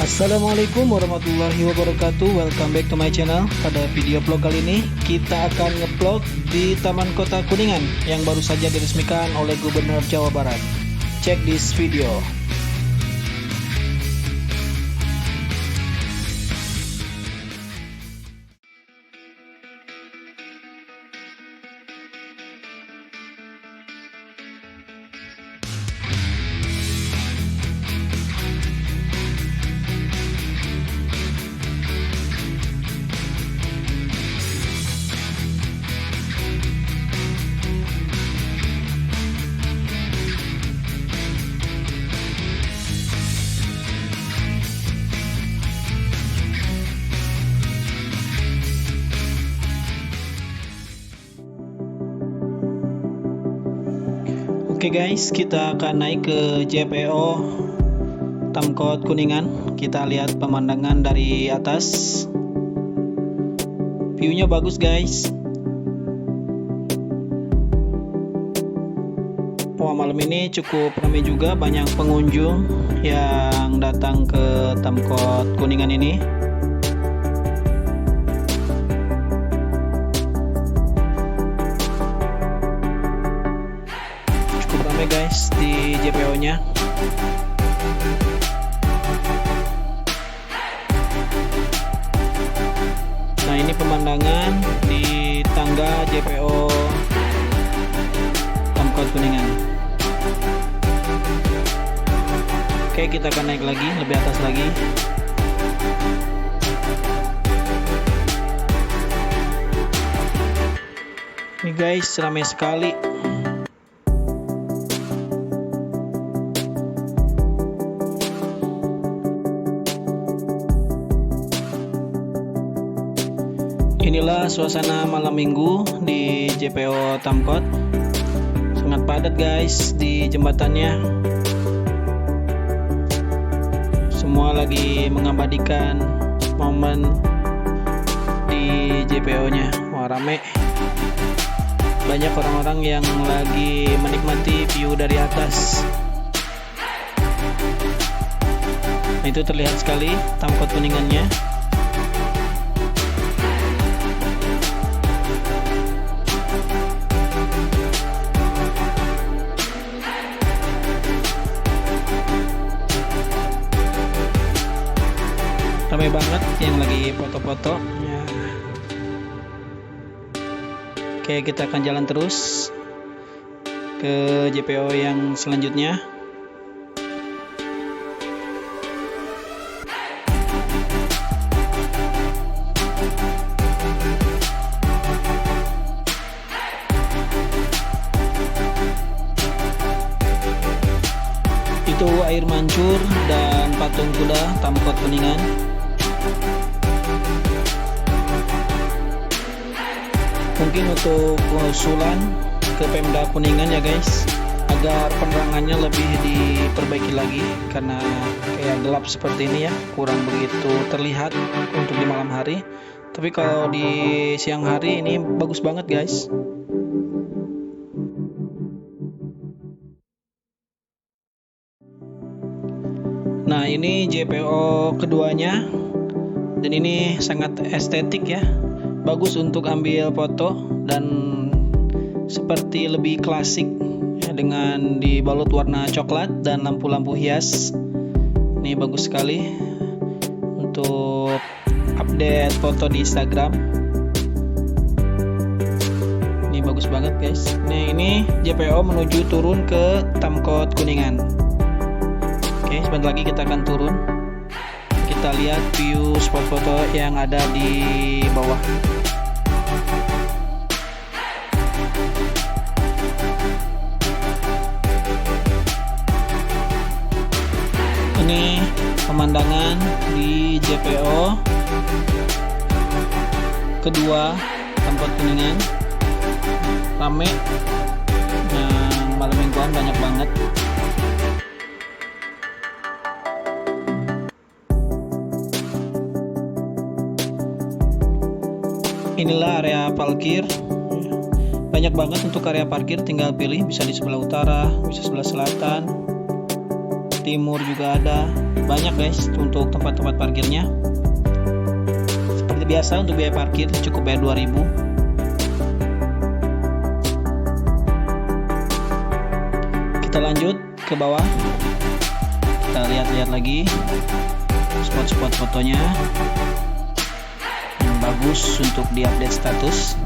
Assalamualaikum warahmatullahi wabarakatuh. Welcome back to my channel. Pada video vlog kali ini kita akan nge-vlog di Taman Kota Kuningan yang baru saja diresmikan oleh Gubernur Jawa Barat. Check this video. Oke guys, kita akan naik ke JPO Tamkot Kuningan. Kita lihat pemandangan dari atas. View-nya bagus guys. Wah, malam ini cukup ramai juga, banyak pengunjung yang datang ke Tamkot Kuningan ini. Guys, di JPO nya nah ini pemandangan di tangga JPO Tamkot Kuningan. Oke, kita akan naik lagi lebih atas lagi. Ini guys, ramai sekali. Inilah suasana malam minggu di JPO Tamkot. Sangat padat guys di jembatannya. Semua lagi mengabadikan momen di JPO nya. Wah, rame. Banyak orang-orang yang lagi menikmati view dari atas. Nah, itu terlihat sekali Tamkot Kuningannya. Ramai banget yang lagi foto-foto ya. Oke, kita akan jalan terus ke JPO yang selanjutnya. Itu air mancur dan patung kuda Tamkot Kuningan. Mungkin untuk usulan ke Pemda Kuningan ya guys, agar penerangannya lebih diperbaiki lagi, karena kayak gelap seperti ini ya, kurang begitu terlihat untuk di malam hari. Tapi kalau di siang hari ini bagus banget guys. Nah, ini JPO keduanya, dan ini sangat estetik ya. Bagus untuk ambil foto dan seperti lebih klasik ya, dengan dibalut warna coklat dan lampu-lampu hias. Ini bagus sekali untuk update foto di Instagram. Ini bagus banget guys. Nah, ini JPO menuju turun ke Tamkot Kuningan. Oke, sebentar lagi kita akan turun. Kita lihat view spot foto yang ada di bawah. Ini pemandangan di JPO kedua Tamkot Kuningan. Rame, yang malam mingguan banyak banget. Inilah area parkir. Banyak banget untuk area parkir, tinggal pilih, bisa di sebelah utara, bisa sebelah selatan, timur juga ada. banyak guys untuk tempat-tempat parkirnya. Seperti biasa untuk biaya parkir cukup bayar 2.000. Kita lanjut ke bawah, kita lihat-lihat lagi spot-spot fotonya yang bagus untuk diupdate status.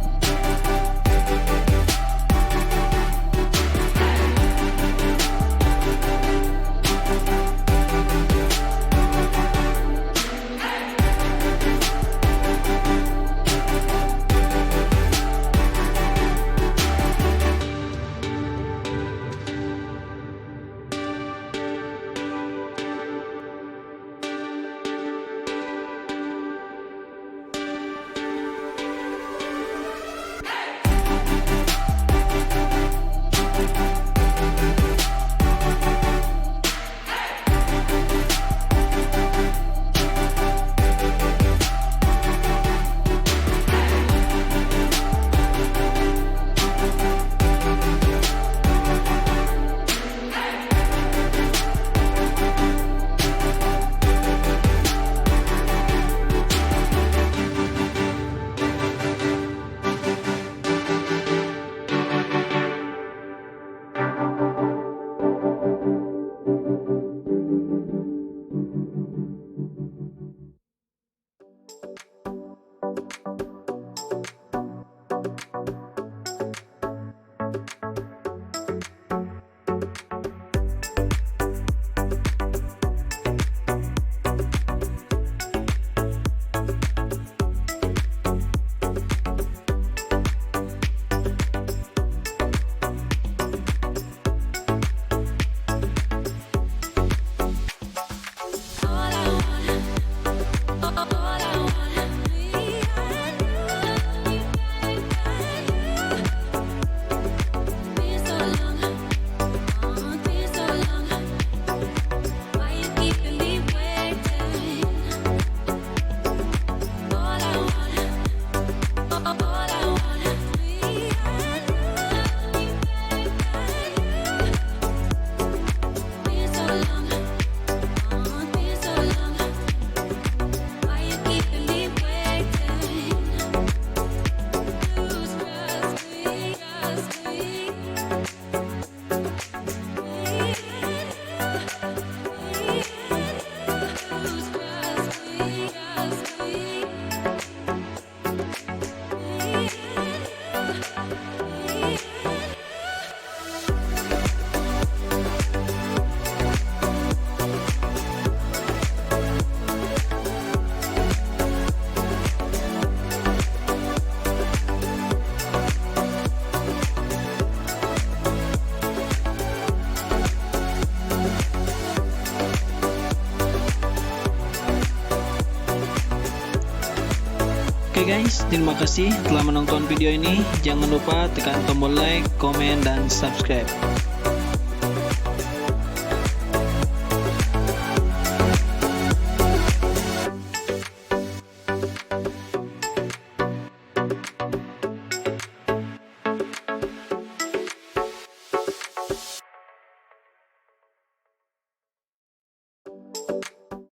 Oke guys, terima kasih telah menonton video ini. Jangan lupa tekan tombol like, komen, dan subscribe.